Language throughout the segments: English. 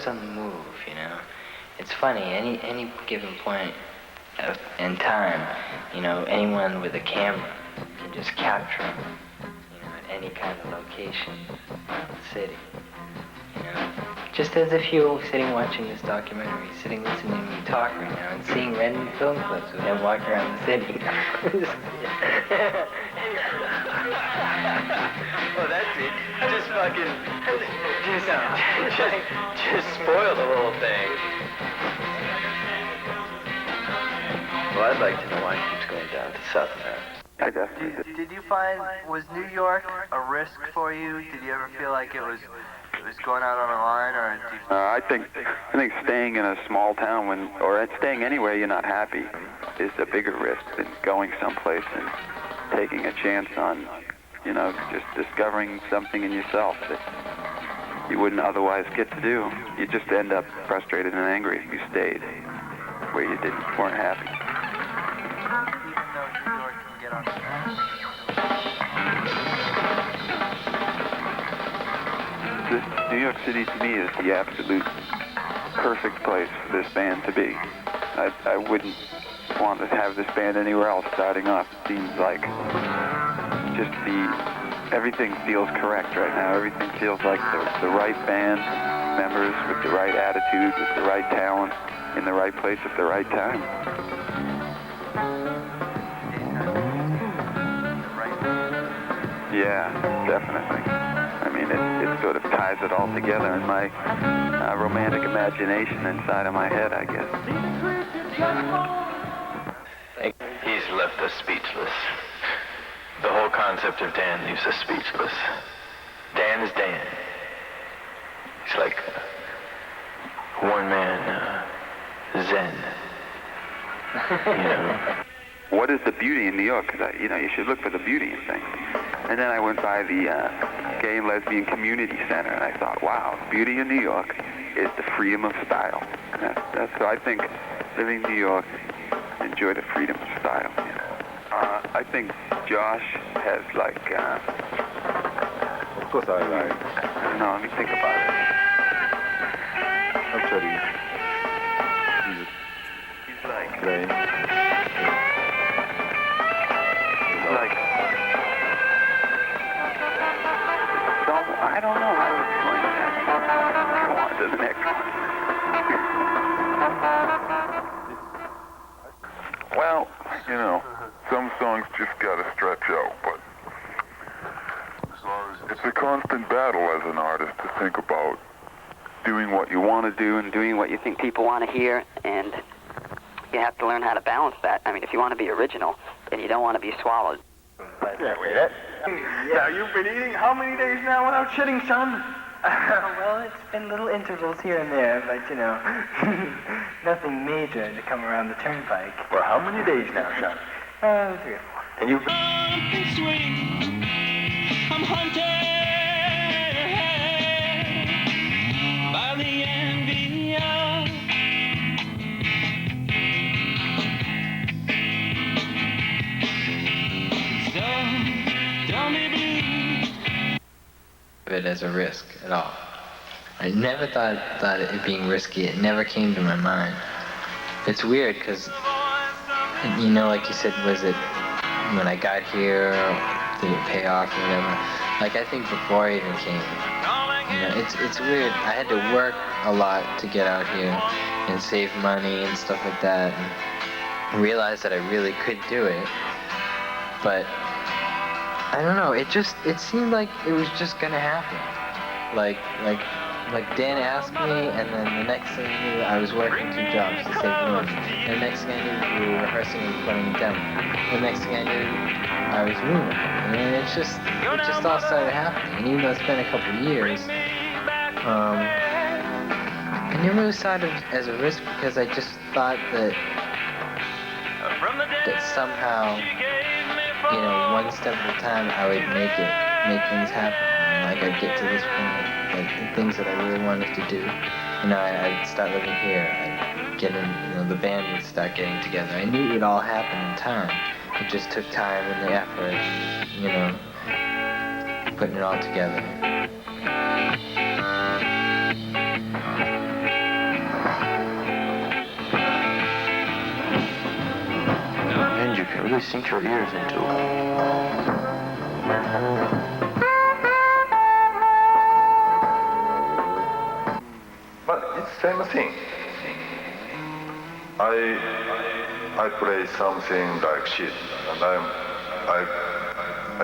always on the move, you know. It's funny, any given point in time, you know, anyone with a camera can just capture them, you know, at any kind of location in the city, you know. Just as if you were sitting watching this documentary, sitting listening to me talk right now and seeing random film clips of them walking around the city. Oh, that's it. Just fucking, just spoil the whole thing. Well, I'd like to know why he keeps going down to South America. Did you find, was New York a risk for you? Did you ever feel like it was going out on a line, or do you... I think staying in a small town or staying anywhere you're not happy is a bigger risk than going someplace and taking a chance on, you know, just discovering something in yourself that you wouldn't otherwise get to do. You just end up frustrated and angry if you stayed where you weren't happy. Even though New York can get on the track. New York City to me is the absolute perfect place for this band to be. I wouldn't want to have this band anywhere else starting off. It seems like just everything feels correct right now. Everything feels like the right band members with the right attitude, with the right talent, in the right place at the right time. Yeah, definitely. I mean, it sort of ties it all together in my romantic imagination inside of my head, I guess. He's left us speechless. The whole concept of Dan leaves us speechless. Dan is Dan. He's like one man Zen. You know. What is the beauty in New York? Because you should look for the beauty in things. And then I went by the Gay and Lesbian Community Center, and I thought, wow, the beauty in New York is the freedom of style. So I think living in New York, enjoy the freedom of style. I think Josh has like. Of course, I don't know. Let me think about it. I'm sorry. He's like. Right. I don't know how to explain that. Go on to the next one. Well, you know, some songs just gotta stretch out, but it's a constant battle as an artist to think about doing what you want to do and doing what you think people want to hear, and you have to learn how to balance that. I mean, if you want to be original, then you don't want to be swallowed. Yeah, wait, Now, you've been eating how many days now without shitting, son? Well, it's been little intervals here and there, but, you know, nothing major to come around the turnpike. Well, how many days now, son? 3 or 4. And you've been... I'm hunted by the envy it as a risk at all. I never thought it being risky. It never came to my mind. It's weird because, you know, like you said, was it when I got here, did it pay off or whatever? Like, I think before I even came, you know, it's weird. I had to work a lot to get out here and save money and stuff like that, and realize that I really could do it. But I don't know, it seemed like it was just gonna happen. Like Dan asked me, and then the next thing I knew, I was working 2 jobs to save money. And the next thing I knew, we were rehearsing and recording a demo. The next thing I knew, I was moving. And it just all started happening. And even though it's been a couple of years, I never really saw it as a risk because I just thought that somehow, you know, one step at a time, I would make things happen. And, like, I'd get to this point, like, the things that I really wanted to do. You know, I'd start living here. I'd get in, you know, the band would start getting together. I knew it would all happen in time. It just took time and the effort, you know, putting it all together. really sink your ears into. But it's same thing. I play something like shit, and I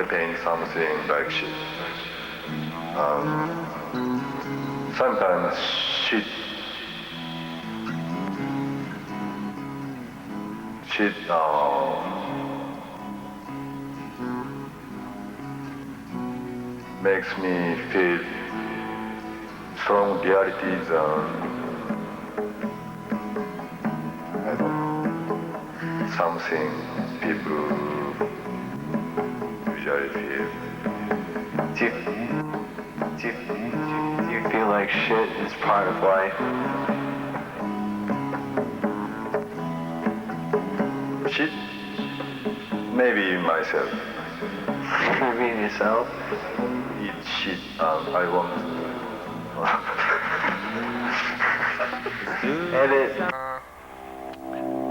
paint something like shit. Sometimes shit makes me feel strong realities something people usually feel. Do you feel like shit is part of life? Shit? Maybe myself. Maybe yourself? Eat shit I want. Edit.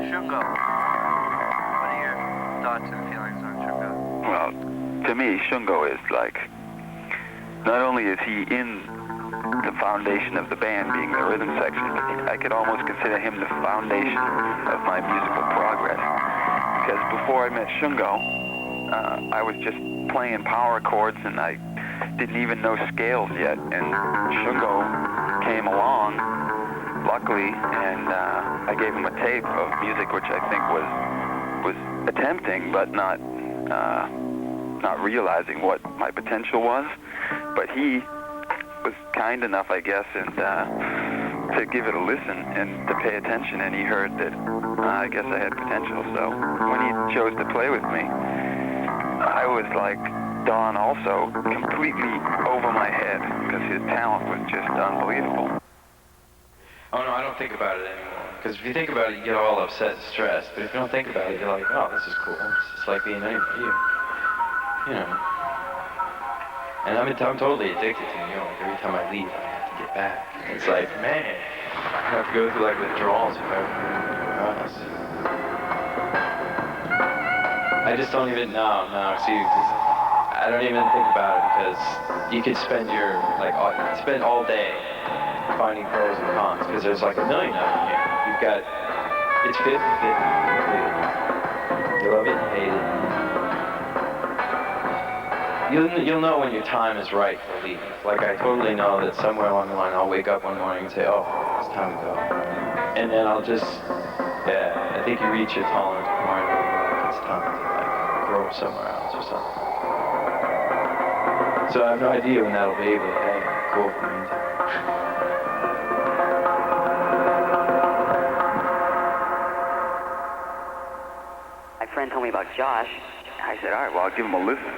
Shungo. What are your thoughts and feelings on Shungo? Well, to me, Shungo is like, not only is he in the foundation of the band, being the rhythm section, but I could almost consider him the foundation of my musical progress. Because before I met Shungo, I was just playing power chords and I didn't even know scales yet. And Shungo came along, luckily, and I gave him a tape of music which I think was attempting, but not realizing what my potential was. But he was kind enough, I guess, and to give it a listen and to pay attention, and he heard that I guess I had potential. So when he chose to play with me, I was like Don also, completely over my head, because his talent was just unbelievable. Oh no, I don't think about it anymore. Because if you think about it, you get all upset and stressed. But if you don't think about it, you're like, oh, this is cool. It's just like being you. You know. And I'm totally addicted to New York. Every time I leave, I have to get back. It's like, man, I have to go through like withdrawals if I ever honest. I just don't even, no, see, I don't even think about it because you could spend spend all day finding pros and cons because there's like a million of them here. You've got, it's 50-50. You love it, you hate it. You'll know when your time is right for leave. Like I totally know that somewhere along the line I'll wake up one morning and say, oh, it's time to go. And then I'll just, I think you reach your tolerance point where it's time to like grow somewhere else or something. So I have no idea when that'll be, but hey, cool for me. My friend told me about Josh. I said, all right, well, I'll give him a listen.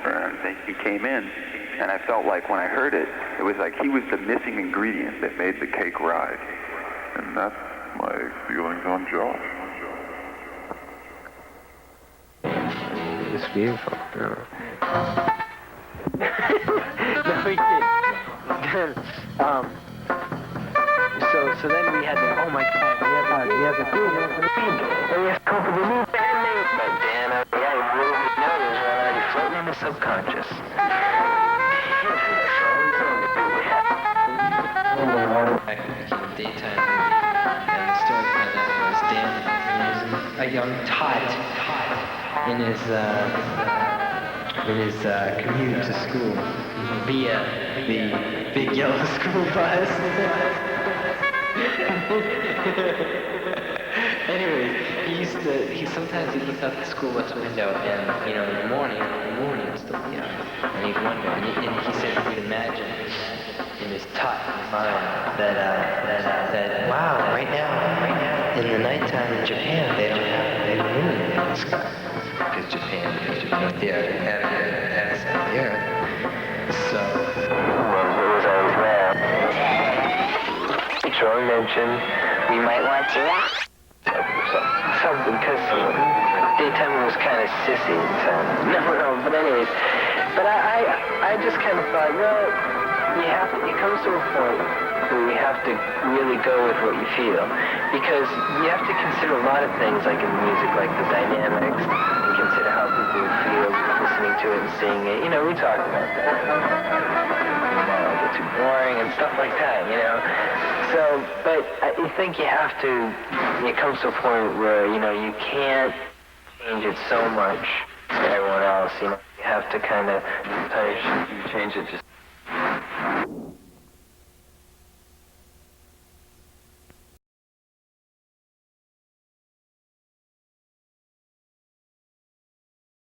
And he came in, and I felt like when I heard it, it was like he was the missing ingredient that made the cake rise. And that's my feelings on Josh. It's beautiful. No. No, we did. So then we had the, oh my God, we had the food. And we had to come up with a new band name. But Dan, yeah, you really know this, we're already floating in the subconscious. Daytime movie, and the story behind that was Dan was a young tot in his commute to school via the big yellow school bus. Anyways, he sometimes looked out the school bus window and, in the morning it was still young, and he'd wonder, and he said he could imagine in his tot mind that wow, right now, in the nighttime in Japan, they don't have a moon in the sky. Because Japan, the Earth, the Earth. So, Well, it was always there. Troy mentioned we might want to something, because daytime was kind of sissy, so no, but anyways, but I just kind of thought, well, it comes to a point where you have to really go with what you feel. Because you have to consider a lot of things, like in music, like the dynamics, and consider how people would feel listening to it and seeing it. You know, we talked about that. Get too boring and stuff like that, you know. So, but I think you have to, it comes to a point where, you know, you can't change it so much to everyone else, you know. You have to kind of You change it just